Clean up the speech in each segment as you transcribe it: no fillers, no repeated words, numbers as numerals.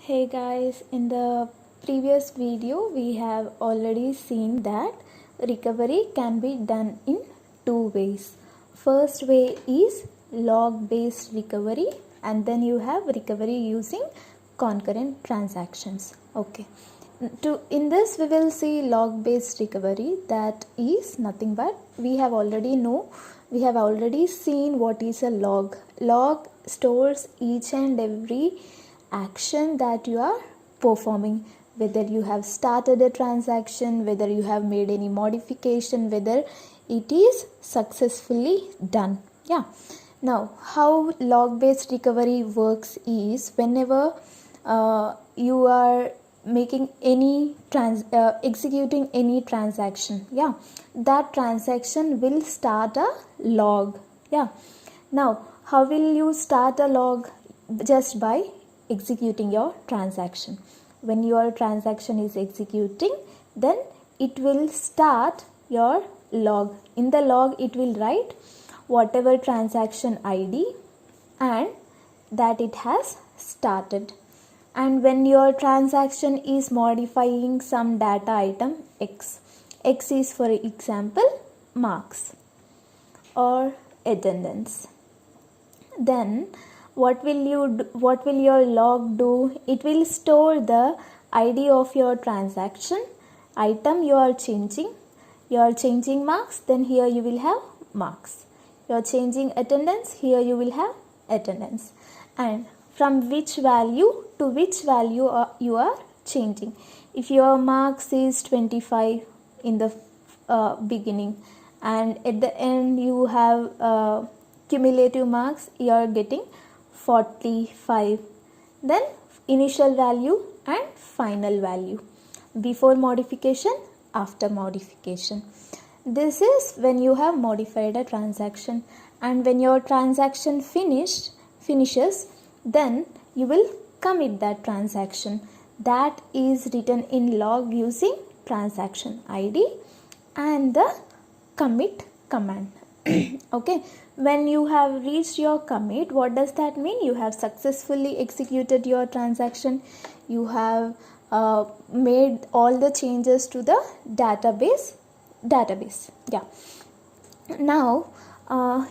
Hey guys, in the previous video we have already seen that recovery can be done in two ways. First way is log based recovery, and then you have recovery using concurrent transactions. Okay. In this we will see log based recovery, that is nothing but we have already seen what is a log. Log stores each and every action that you are performing, whether you have started a transaction, whether you have made any modification, whether it is successfully done. Now how log based recovery works is, whenever you are making any executing any transaction, that transaction will start a log. Now how will you start a log? Just by executing your transaction. When your transaction is executing, then it will start your log. In the log it will write whatever transaction ID and that it has started. And when your transaction is modifying some data item x is for example marks or attendance, then what will your log do? It will store the ID of your transaction item you are changing. You are changing marks, then here you will have marks. You are changing attendance, here you will have attendance. And from which value to which value you are changing. If your marks is 25 in the beginning, and at the end you have cumulative marks, you are getting 45, then initial value and final value, before modification, after modification. This is when you have modified a transaction, and when your transaction finishes, then you will commit that transaction. That is written in log using transaction ID and the commit command. Okay, when you have reached your commit, what does that mean? You have successfully executed your transaction. You have made all the changes to the database. Now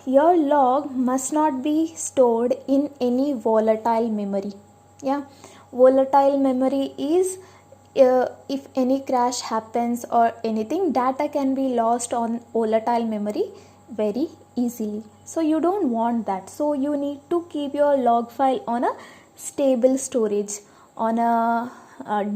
your log must not be stored in any volatile memory. Volatile memory is if any crash happens or anything, data can be lost on volatile memory very easily. So you don't want that. So you need to keep your log file on a stable storage, on a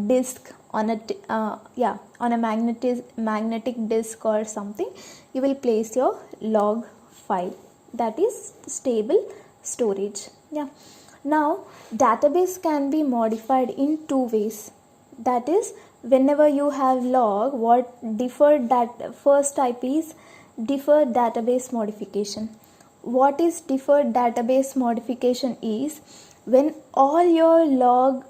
disk, on a magnetic disk or something. You will place your log file, that is stable storage. Now database can be modified in two ways. That is, whenever you have log, first type is deferred database modification. What is deferred database modification is when all your log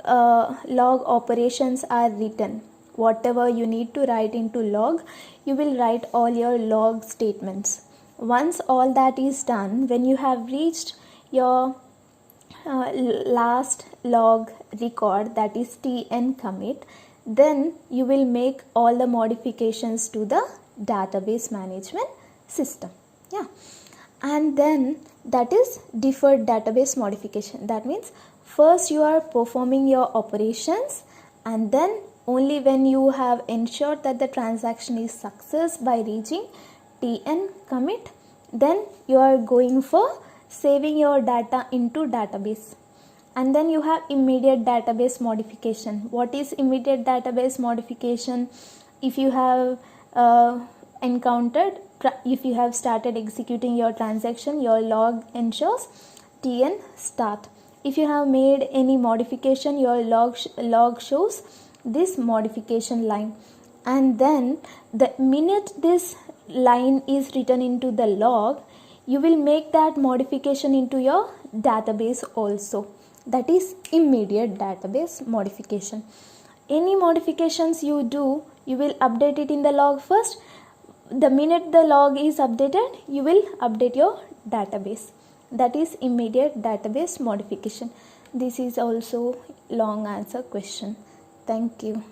operations are written. Whatever you need to write into log, you will write all your log statements. Once all that is done, when you have reached your last log record, that is tn commit, then you will make all the modifications to the database management system. And then that is deferred database modification. That means first you are performing your operations, and then only when you have ensured that the transaction is success by reaching tn commit, then you are going for saving your data into database. And then you have immediate database modification. What is immediate database modification? If you have if you have started executing your transaction, your log ensures tn start. If you have made any modification, your log shows this modification line. And then the minute this line is written into the log, you will make that modification into your database also. That is immediate database modification. Any modifications you do, you will update it in the log first. The minute the log is updated, you will update your database. That is immediate database modification. This is also long answer question. Thank you.